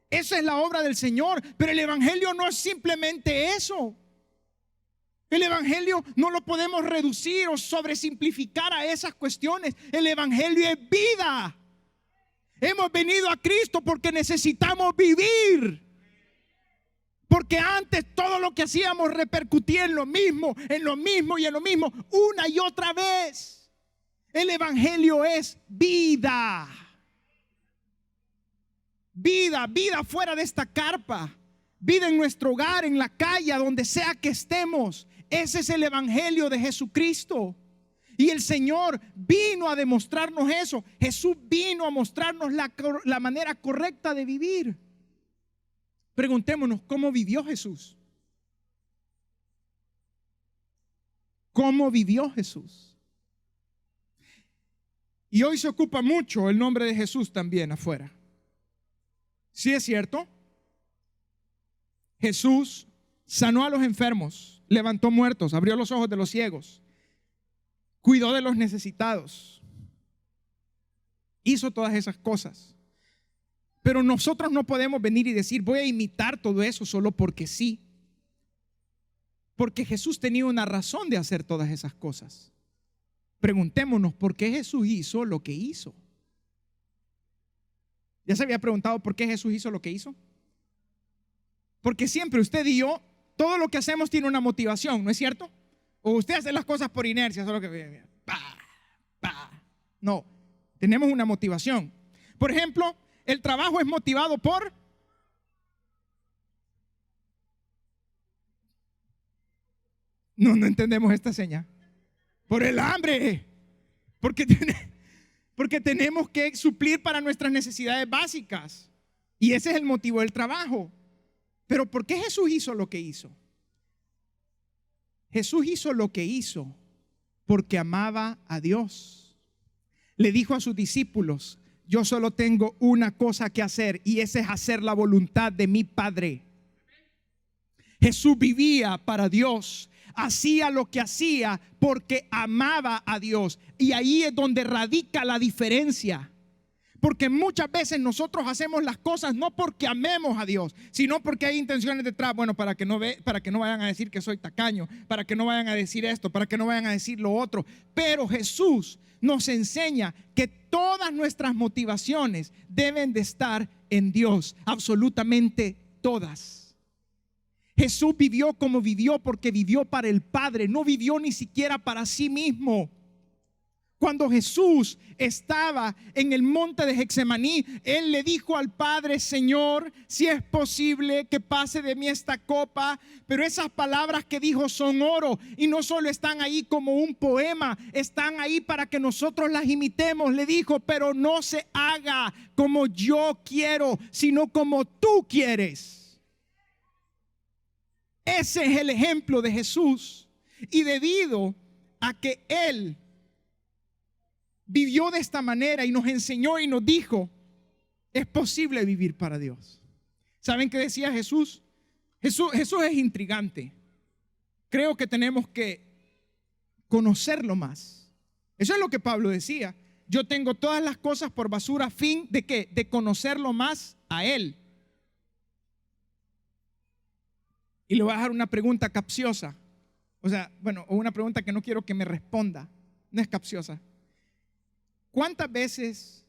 esa es la obra del Señor, pero el evangelio no es simplemente eso. El evangelio no lo podemos reducir o sobresimplificar a esas cuestiones. El evangelio es vida. Hemos venido a Cristo porque necesitamos vivir. Porque antes todo lo que hacíamos repercutía en lo mismo y en lo mismo, una y otra vez. El evangelio es vida. Vida, vida fuera de esta carpa. Vida en nuestro hogar, en la calle, donde sea que estemos. Ese es el evangelio de Jesucristo. Y el Señor vino a demostrarnos eso. Jesús vino a mostrarnos la manera correcta de vivir. Preguntémonos, ¿cómo vivió Jesús? ¿Cómo vivió Jesús? Y hoy se ocupa mucho el nombre de Jesús también afuera. ¿Sí es cierto? Jesús sanó a los enfermos, levantó muertos, abrió los ojos de los ciegos, cuidó de los necesitados, hizo todas esas cosas. Pero nosotros no podemos venir y decir, voy a imitar todo eso solo porque sí. Porque Jesús tenía una razón de hacer todas esas cosas. Preguntémonos, ¿por qué Jesús hizo lo que hizo? ¿Ya se había preguntado por qué Jesús hizo lo que hizo? Porque siempre usted y yo, todo lo que hacemos tiene una motivación, ¿no es cierto? O usted hace las cosas por inercia, solo que no, tenemos una motivación. Por ejemplo, el trabajo es motivado por no entendemos esta señal. Por el hambre. Porque tenemos que suplir para nuestras necesidades básicas. Y ese es el motivo del trabajo. Pero ¿por qué Jesús hizo lo que hizo? Jesús hizo lo que hizo porque amaba a Dios. Le dijo a sus discípulos, yo solo tengo una cosa que hacer, y esa es hacer la voluntad de mi Padre. Jesús vivía para Dios, hacía lo que hacía porque amaba a Dios. Y ahí es donde radica la diferencia. Porque muchas veces nosotros hacemos las cosas no porque amemos a Dios, sino porque hay intenciones detrás. Bueno, para que no vayan a decir que soy tacaño, para que no vayan a decir esto, para que no vayan a decir lo otro. Pero Jesús nos enseña que todas nuestras motivaciones deben de estar en Dios, absolutamente todas. Jesús vivió como vivió porque vivió para el Padre, no vivió ni siquiera para sí mismo. Cuando Jesús estaba en el monte de Getsemaní, Él le dijo al Padre, Señor, si es posible que pase de mí esta copa. Pero esas palabras que dijo son oro, y no solo están ahí como un poema, están ahí para que nosotros las imitemos. Le dijo, pero no se haga como yo quiero, sino como tú quieres. Ese es el ejemplo de Jesús. Y debido a que Él vivió de esta manera y nos enseñó y nos dijo, es posible vivir para Dios. ¿Saben qué decía Jesús? Jesús es intrigante. Creo que tenemos que conocerlo más. Eso es lo que Pablo decía. Yo tengo todas las cosas por basura a fin de ¿qué? De conocerlo más a Él. Y le voy a dejar una pregunta capciosa. O una pregunta que no quiero que me responda. No es capciosa. ¿Cuántas veces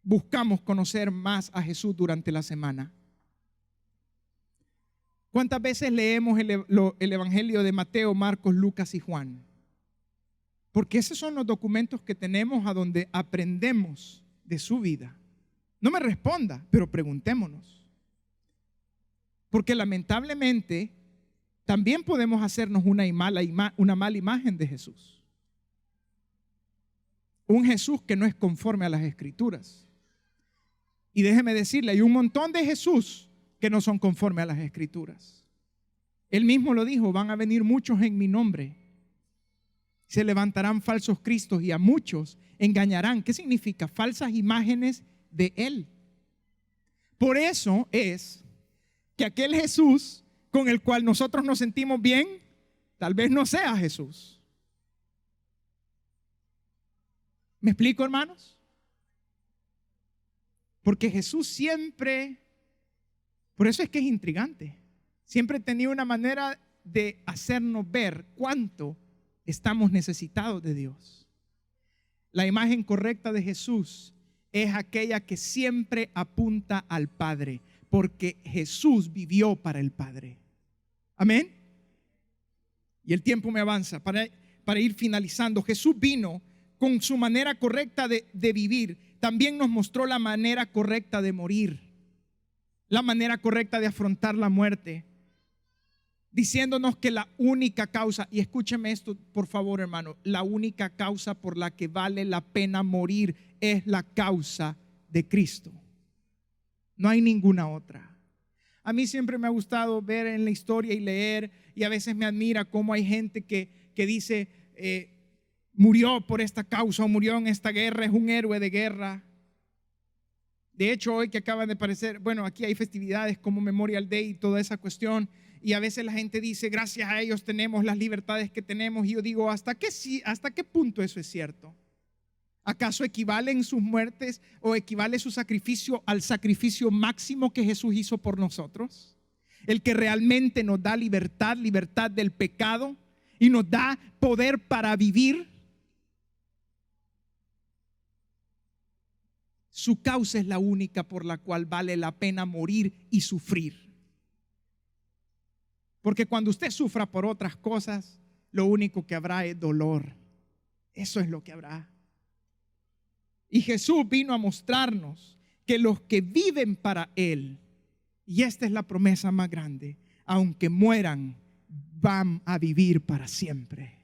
buscamos conocer más a Jesús durante la semana? ¿Cuántas veces leemos el Evangelio de Mateo, Marcos, Lucas y Juan? Porque esos son los documentos que tenemos a donde aprendemos de su vida. No me responda, pero preguntémonos. Porque lamentablemente también podemos hacernos una mala imagen de Jesús. Un Jesús que no es conforme a las Escrituras. Y déjeme decirle, hay un montón de Jesús que no son conforme a las Escrituras. Él mismo lo dijo, van a venir muchos en mi nombre. Se levantarán falsos cristos y a muchos engañarán. ¿Qué significa? Falsas imágenes de Él. Por eso es que aquel Jesús con el cual nosotros nos sentimos bien, tal vez no sea Jesús. ¿Me explico, hermanos? Porque Jesús siempre, por eso es que es intrigante, siempre tenía una manera de hacernos ver cuánto estamos necesitados de Dios. La imagen correcta de Jesús es aquella que siempre apunta al Padre, porque Jesús vivió para el Padre. Amén. Y el tiempo me avanza para ir finalizando. Jesús vino con su manera correcta de vivir. También nos mostró la manera correcta de morir, la manera correcta de afrontar la muerte, diciéndonos que la única causa, y escúcheme esto por favor, hermano, la única causa por la que vale la pena morir es la causa de Cristo. No hay ninguna otra. A mí siempre me ha gustado ver en la historia y leer, y a veces me admira cómo hay gente que dice, murió por esta causa o murió en esta guerra, es un héroe de guerra. De hecho, hoy que acaban de aparecer, bueno, aquí hay festividades como Memorial Day y toda esa cuestión, y a veces la gente dice, gracias a ellos tenemos las libertades que tenemos, y yo digo, ¿hasta qué punto eso es cierto? ¿Acaso equivalen sus muertes o equivale su sacrificio al sacrificio máximo que Jesús hizo por nosotros? El que realmente nos da libertad del pecado y nos da poder para vivir. Su causa es la única por la cual vale la pena morir y sufrir. Porque cuando usted sufra por otras cosas, lo único que habrá es dolor. Eso es lo que habrá. Y Jesús vino a mostrarnos que los que viven para Él, y esta es la promesa más grande, aunque mueran, van a vivir para siempre.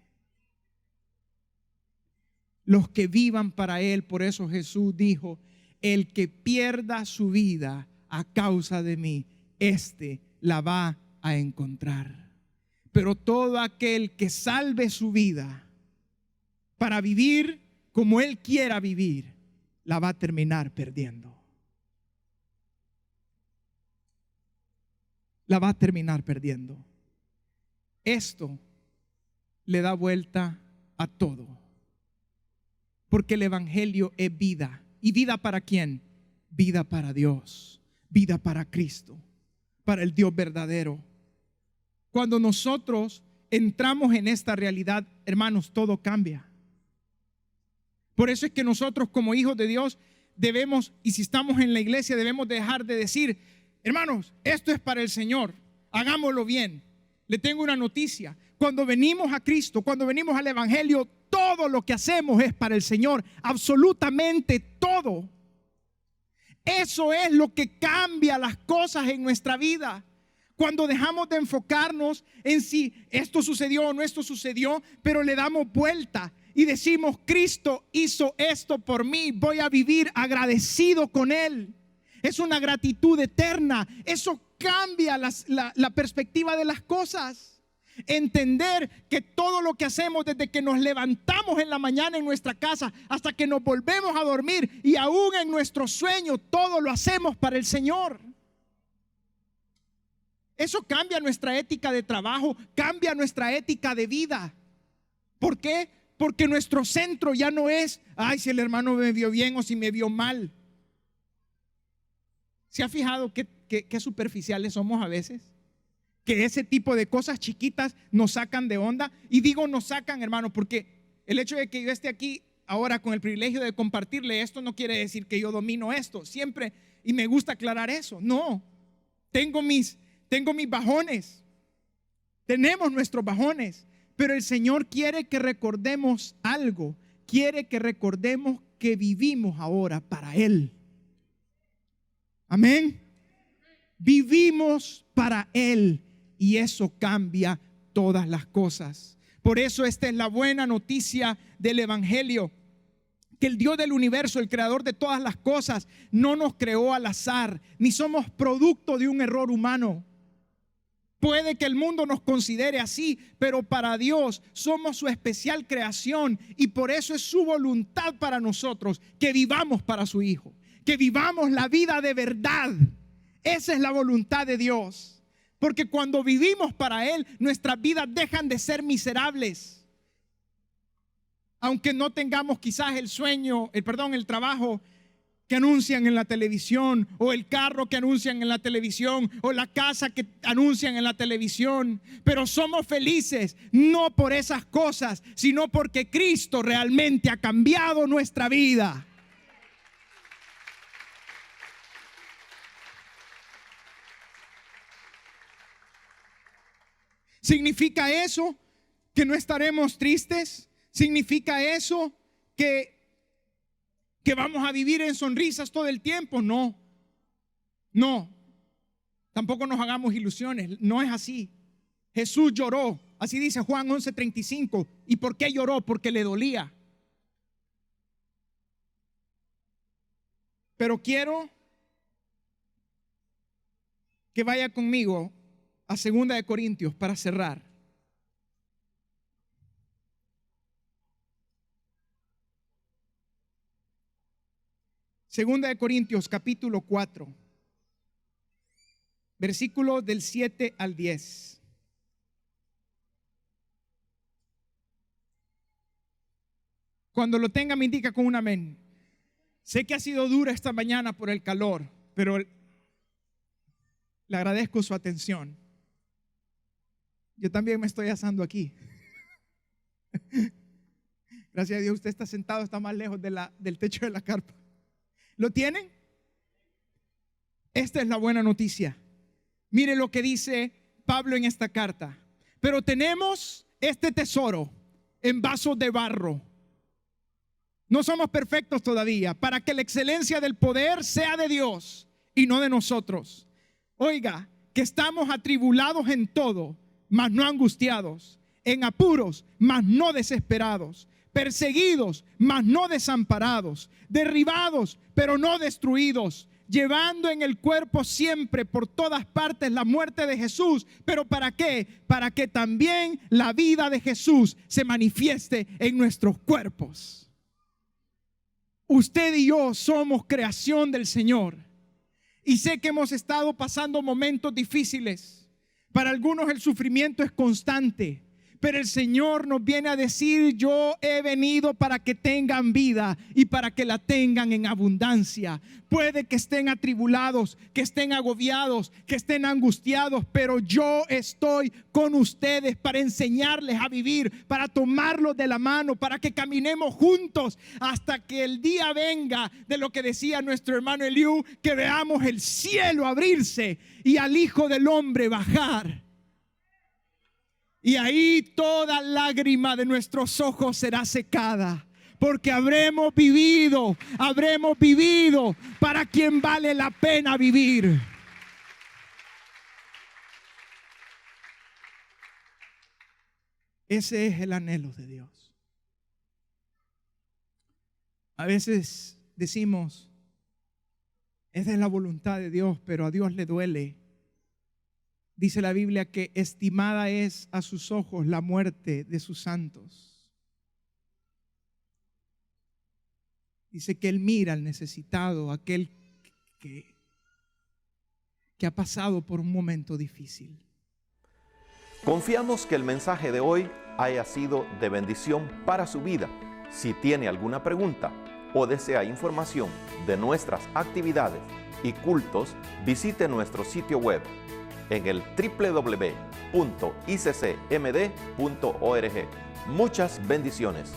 Los que vivan para Él, por eso Jesús dijo, el que pierda su vida a causa de mí, éste la va a encontrar. Pero todo aquel que salve su vida para vivir como Él quiera vivir, la va a terminar perdiendo. La va a terminar perdiendo. Esto le da vuelta a todo. Porque el evangelio es vida. ¿Y vida para quién? Vida para Dios, vida para Cristo, para el Dios verdadero. Cuando nosotros entramos en esta realidad, hermanos, todo cambia. Por eso es que nosotros como hijos de Dios debemos, y si estamos en la iglesia, debemos dejar de decir, hermanos, esto es para el Señor, hagámoslo bien. Le tengo una noticia: cuando venimos a Cristo, cuando venimos al evangelio, todo lo que hacemos es para el Señor, absolutamente todo. Eso es lo que cambia las cosas en nuestra vida. Cuando dejamos de enfocarnos en si esto sucedió o no esto sucedió, pero le damos vuelta y decimos, Cristo hizo esto por mí, voy a vivir agradecido con Él. Es una gratitud eterna. Eso cambia la perspectiva de las cosas. Entender que todo lo que hacemos desde que nos levantamos en la mañana en nuestra casa hasta que nos volvemos a dormir, y aún en nuestro sueño, todo lo hacemos para el Señor. Eso cambia nuestra ética de trabajo, cambia nuestra ética de vida. ¿Por qué? Porque nuestro centro ya no es, ay, si el hermano me vio bien o si me vio mal. ¿Se ha fijado qué superficiales somos a veces? Que ese tipo de cosas chiquitas nos sacan de onda. Y digo nos sacan, hermano, porque el hecho de que yo esté aquí ahora con el privilegio de compartirle esto no quiere decir que yo domino esto siempre, y me gusta aclarar eso. No, tengo mis bajones, tenemos nuestros bajones, pero el Señor quiere que recordemos algo. Quiere que recordemos que vivimos ahora para Él. Amén. Vivimos para Él, y eso cambia todas las cosas. Por eso esta es la buena noticia del evangelio, que el Dios del universo, el creador de todas las cosas, no nos creó al azar, ni somos producto de un error humano. Puede que el mundo nos considere así, pero para Dios somos su especial creación, y por eso es su voluntad para nosotros que vivamos para su Hijo, que vivamos la vida de verdad. Esa es la voluntad de Dios. Porque cuando vivimos para Él, nuestras vidas dejan de ser miserables. Aunque no tengamos quizás el trabajo que anuncian en la televisión, o el carro que anuncian en la televisión, o la casa que anuncian en la televisión, pero somos felices no por esas cosas, sino porque Cristo realmente ha cambiado nuestra vida. ¿Significa eso que no estaremos tristes? ¿Significa eso que vamos a vivir en sonrisas todo el tiempo? No. Tampoco nos hagamos ilusiones. No es así. Jesús lloró. Así dice Juan 11:35. ¿Y por qué lloró? Porque le dolía. Pero quiero que vaya conmigo a 2 de Corintios para cerrar. Segunda de Corintios capítulo 4, versículos del 7 al 10. Cuando lo tenga me indica con un amén. Sé que ha sido dura esta mañana por el calor, pero le agradezco su atención. Yo también me estoy asando aquí. Gracias a Dios usted está sentado, está más lejos del techo de la carpa. ¿Lo tienen? Esta es la buena noticia. Mire lo que dice Pablo en esta carta. Pero tenemos este tesoro en vasos de barro. No somos perfectos todavía, para que la excelencia del poder sea de Dios y no de nosotros. Oiga, que estamos atribulados en todo, mas no angustiados, en apuros, mas no desesperados, perseguidos, mas no desamparados, derribados, pero no destruidos, llevando en el cuerpo siempre por todas partes la muerte de Jesús. ¿Pero para qué? Para que también la vida de Jesús se manifieste en nuestros cuerpos. Usted y yo somos creación del Señor. Y sé que hemos estado pasando momentos difíciles. Para algunos el sufrimiento es constante. Pero el Señor nos viene a decir: yo he venido para que tengan vida y para que la tengan en abundancia. Puede que estén atribulados, que estén agobiados, que estén angustiados, pero yo estoy con ustedes para enseñarles a vivir, para tomarlos de la mano, para que caminemos juntos hasta que el día venga de lo que decía nuestro hermano Eliú, que veamos el cielo abrirse y al Hijo del Hombre bajar. Y ahí toda lágrima de nuestros ojos será secada, porque habremos vivido para quien vale la pena vivir. Ese es el anhelo de Dios. A veces decimos: esa es la voluntad de Dios, pero a Dios le duele. Dice la Biblia que estimada es a sus ojos la muerte de sus santos. Dice que Él mira al necesitado, aquel que ha pasado por un momento difícil. Confiamos que el mensaje de hoy haya sido de bendición para su vida. Si tiene alguna pregunta o desea información de nuestras actividades y cultos, visite nuestro sitio web en el www.iccmd.org. Muchas bendiciones.